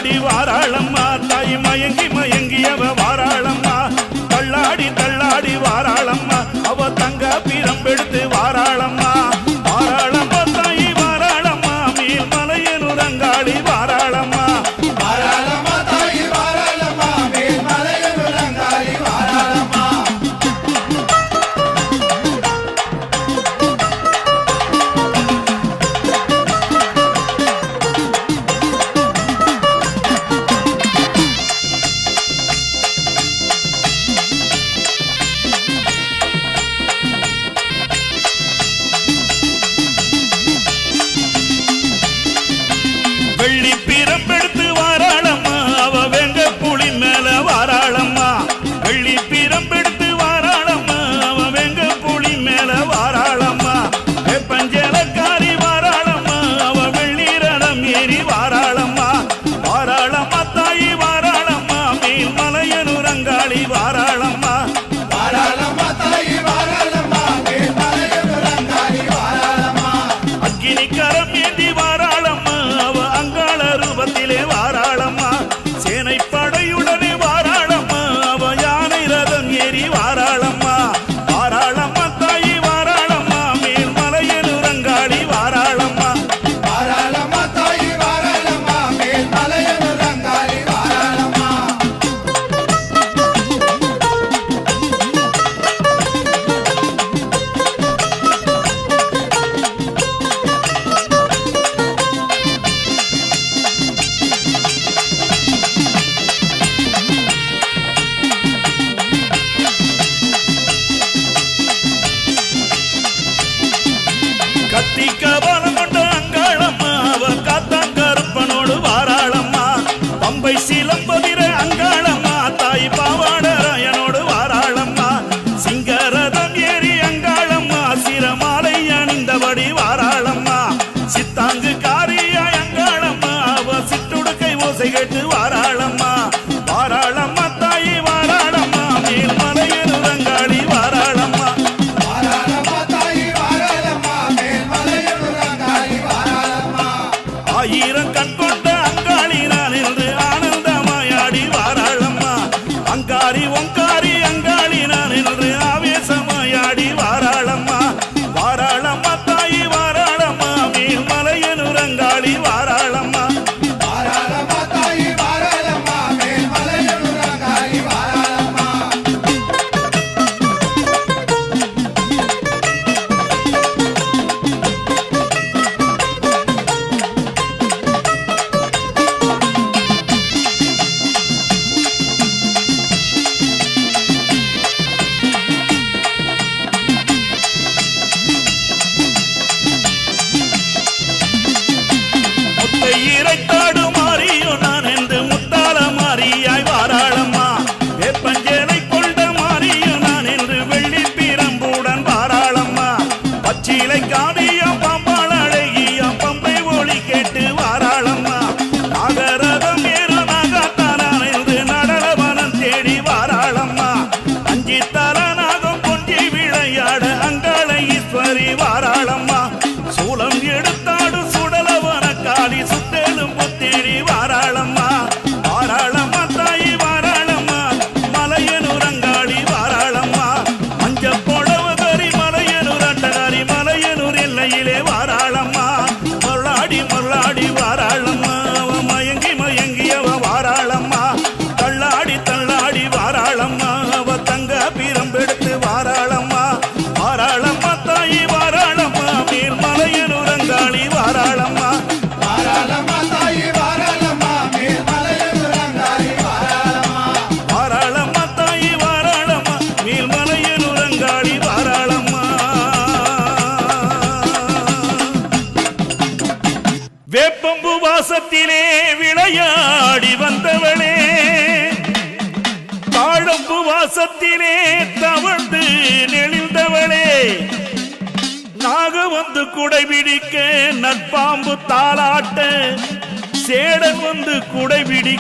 தள்ளாடி வாராளம்மா தாய் மயங்கி மயங்கியவ வாராளம்மா தள்ளாடி தள்ளாடி வாராளம்மா அவ தங்க பிரம்பெடுத்து வாராளம்மா வாராளம்மா தாய் வாராளம்மா மேல் மலையனூர் அங்காளி வாராளம்மா வாராளம்மா தாய் வாராளம்மா மேல் மலையனூர் அங்காளி வாராளம்மா வெள்ளி பிரம்பெடுத்து வாராளம்மா அவ வெங்க புலி மேல வாராளம்மா வெள்ளி பிரம்பெடுத்து வாராளம்மா அவ வெங்க புலி மேல வாராளம்மா வெப்பஞ்சலக்காரி வாராளம்மா அவ வெள்ளி ரதம் ஏறி வாராளம்மா வாராளம்மா தாயி வாராளம்மா மேல் மலையனூர் அங்காளி வாராளம்மா வாராளம்மா தாய் வாராளம்மா மேல் மலையனூர் அங்காளி வாராளம்மா அக்கினி கரம் ஏந்தி வாராளம்மா அவ அங்காள ரூபத்திலே வாராளம்மா சேனை படையுடனே வாராளம்மா அவ யானை ரதம் ஏறி வாராளம்மா வாராளம்மா தாயி வாராளம்மா மேல் மலையனூர் அங்காளி வாராளம்மா வாராளம்மா தாய் வாராளம்மா மேல் மலையனூர் அங்காளி வாராளம்மா கத்தி கபாலம் கொண்ட அங்காளம்மா அவ காத்தாங்கருப்பனோடு வாராளம்மா பம்பை சிலம்பதிர அங்காளம்மா தாய் பாவாடராயனோடு வாராளம்மா சிங்கரதம் ஏறி அங்காளம்மா சிரமாலை அணிந்தபடி வாராளம்மா சித்தாங்கு காரியாய் அங்காளம்மா அவ சிற்றுடுக்கை ஓசை கேட்டு வாராளம்மா வாராளம்மா தாயி வாராளம்மா மேல் மலையனூர் அங்காளி வாராளம்மா வாராளம்மா தாய் வாராளம்மா மேல் மலையனூர் அங்காளி வாராளம்மா ஆயிரம் கண் கொண்ட அங்காளி நான் என்று ஆனந்தமாயாடி வாராளம்மா அங்காரி ஒங்காரி அங்காளி நான் என்று ஆவேசமாயாடி வாராளம்மா வாராளம்மா தாயி வாராளம்மா மேல் மலையனூர் அங்காளி வாராளம்மா வாராளம்மா தாய் வாராளம்மா மேல் மலையனூர் அங்காளி வாராளம்மா முத்தை இறைத்தாடு மாறியோ நான் என்று முத்தாள மாறியாய் வாராளம்மா வேப்பஞ்சேலை கொண்ட மாறியோ நான் என்று வெள்ளி பிரம்புடன் வாராளம்மா பச்சிலை காவியா பாம்பாள் அழகியா பம்பை ஒளி கேட்டு வாராளம்மா நாகரதம் ஏறு நாகாத்தானான் என்று நடனவனம் தேடி வாராளம்மா அஞ்சி தலனாகம் கொஞ்சி விளையாட அங்காள ஈஸ்வரி வாராளம்மா சூலம் எடுத்தாடு சுடலவன காளி சுத்தேலும் புத்தேடி வாராளம்மா வாராளம்மா தாயி வாராளம்மா மலையனூர் அங்காளி வாராளம்மா மஞ்ச புடவகரி மலையனூர் அட்டகாரி மலையனூர் எல்லையிலே வாராளம்மா மருளாடி மருளாடி வாராளம்மா அவ மயங்கி மயங்கியவ வாராளம்மா தள்ளாடி தள்ளாடி வாராளம்மா அவ தங்க பிரம்பெடுத்து வாராளம்மா வாராளம்மா தாயி வாராளம்மா மேல் மலையனூர் அங்காளி வாராளம்மா வாராளம்மா தாய் வாராளம்மா மேல் மலையனூர் அங்காளி வாராளம்மா வாராளம்மா தாயி வாராளம்மா மேல் மலையனூர் அங்காளி வாராளம்மா வேப்பம்பு வாசத்திலே விளையாடி வந்தவளே தாழம்பு வாசத்திலே தவழ்ந்து நெளிந்தவளே நாக வந்து குடை பிடிக்க நட்பாம்பு தாளாட்ட சேடன் வந்து குடை பிடிக்க